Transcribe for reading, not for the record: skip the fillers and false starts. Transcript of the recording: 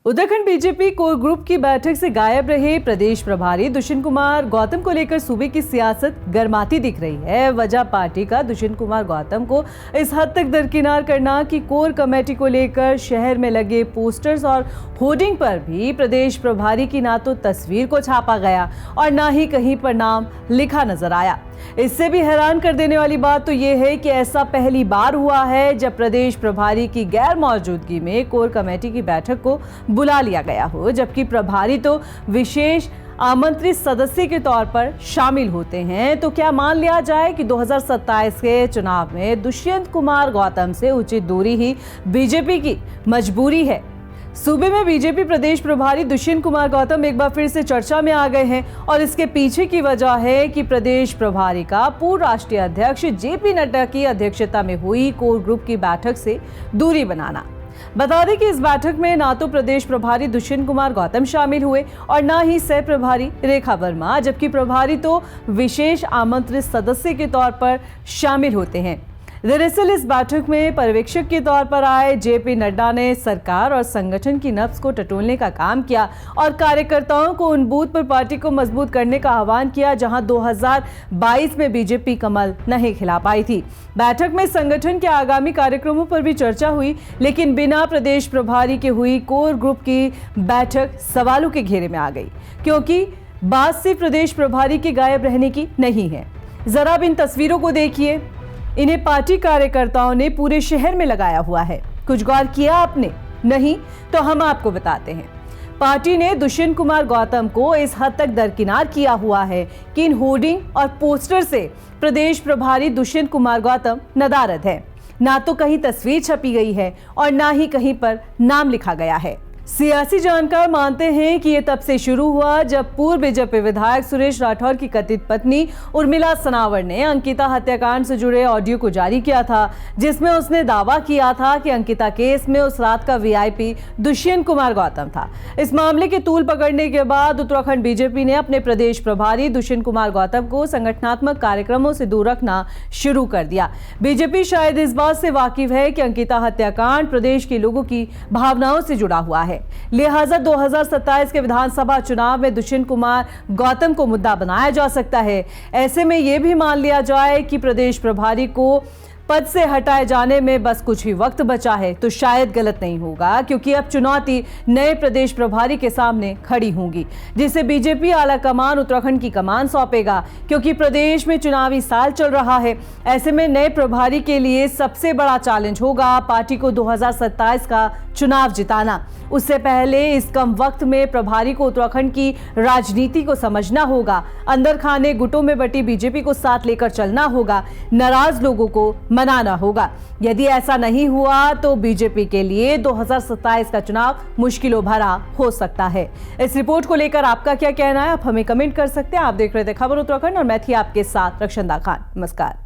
Uttarakhand BJP core group की बैठक से गायब रहे प्रदेश प्रभारी दुष्यंत कुमार गौतम को लेकर सूबे की सियासत गर्माती दिख रही है। वजह पार्टी का दुष्यंत कुमार गौतम को इस हद तक दरकिनार करना कि कोर कमेटी को लेकर शहर में लगे पोस्टर्स और होर्डिंग पर भी प्रदेश प्रभारी की ना तो तस्वीर को छापा गया और ना ही कहीं पर नाम लिखा नजर आया। इससे भी हैरान कर देने वाली बात तो ये है कि ऐसा पहली बार हुआ है जब प्रदेश प्रभारी की गैर मौजूदगी में कोर कमेटी की बैठक को बुला लिया गया हो, जबकि प्रभारी तो विशेष आमंत्रित सदस्य के तौर पर शामिल होते हैं। तो क्या मान लिया जाए कि 2027 के चुनाव में दुष्यंत कुमार गौतम से उचित दूरी ही बीजेपी की मजबूरी है? सूबे में बीजेपी प्रदेश प्रभारी दुष्यंत कुमार गौतम एक बार फिर से चर्चा में आ गए हैं और इसके पीछे की वजह है कि प्रदेश प्रभारी का पूर्व राष्ट्रीय अध्यक्ष जेपी नड्डा की अध्यक्षता में हुई कोर ग्रुप की बैठक से दूरी बनाना। बता दें कि इस बैठक में ना तो प्रदेश प्रभारी दुष्यंत कुमार गौतम शामिल हुए और ना ही सह प्रभारी रेखा वर्मा, जबकि प्रभारी तो विशेष आमंत्रित सदस्य के तौर पर शामिल होते हैं। दरअसल इस बैठक में पर्यवेक्षक के तौर पर आए जेपी नड्डा ने सरकार और संगठन की नब्ज को टटोलने का काम किया और कार्यकर्ताओं को उन बूथ पर पार्टी को मजबूत करने का आह्वान किया जहां 2022 में बीजेपी कमल नहीं खिला पाई थी। बैठक में संगठन के आगामी कार्यक्रमों पर भी चर्चा हुई, लेकिन बिना प्रदेश प्रभारी के हुई कोर ग्रुप की बैठक सवालों के घेरे में आ गई, क्योंकि बात सिर्फ प्रदेश प्रभारी के गायब रहने की नहीं है। जरा अब इन तस्वीरों को देखिए। इन्हें पार्टी कार्यकर्ताओं ने पूरे शहर में लगाया हुआ है। कुछ गौर किया आपने? नहीं तो हम आपको बताते हैं। पार्टी ने दुष्यंत कुमार गौतम को इस हद तक दरकिनार किया हुआ है कि इन होर्डिंग और पोस्टर से प्रदेश प्रभारी दुष्यंत कुमार गौतम नदारद है। ना तो कहीं तस्वीर छपी गई है और ना ही कहीं पर नाम लिखा गया है। सियासी जानकार मानते हैं कि ये तब से शुरू हुआ जब पूर्व बीजेपी विधायक सुरेश राठौर की कथित पत्नी उर्मिला सनावर ने अंकिता हत्याकांड से जुड़े ऑडियो को जारी किया था, जिसमें उसने दावा किया था कि अंकिता केस में उस रात का वीआईपी दुष्यंत कुमार गौतम था। इस मामले की तूल पकड़ने के बाद उत्तराखंड बीजेपी ने अपने प्रदेश प्रभारी दुष्यंत कुमार गौतम को संगठनात्मक कार्यक्रमों से दूर रखना शुरू कर दिया। बीजेपी शायद इस बात से वाकिफ है कि अंकिता हत्याकांड प्रदेश के लोगों की भावनाओं से जुड़ा हुआ है, लिहाजा 2027 के विधानसभा चुनाव में दुष्यंत कुमार गौतम को मुद्दा बनाया जा सकता है। ऐसे में यह भी मान लिया जाए कि प्रदेश प्रभारी को पद से हटाए जाने में बस कुछ ही वक्त बचा है तो शायद गलत नहीं होगा, क्योंकि अब चुनौती नए प्रदेश प्रभारी के सामने खड़ी होगी, जिसे बीजेपी आला कमान उत्तराखंड की कमान सौंपेगा, क्योंकि प्रदेश में चुनावी साल चल रहा है। ऐसे में नए प्रभारी के लिए सबसे बड़ा चैलेंज होगा पार्टी को 2027 का चुनाव जिताना। उससे पहले इस कम वक्त में प्रभारी को उत्तराखंड की राजनीति को समझना होगा, अंदर खाने गुटों में बटी बीजेपी को साथ लेकर चलना होगा, नाराज लोगों को मनाना होगा। यदि ऐसा नहीं हुआ तो बीजेपी के लिए 2027 का चुनाव मुश्किलों भरा हो सकता है। इस रिपोर्ट को लेकर आपका क्या कहना है, आप हमें कमेंट कर सकते हैं। आप देख रहे थे खबर उत्तराखंड और मैं थी आपके साथ रक्षंदा खान। नमस्कार।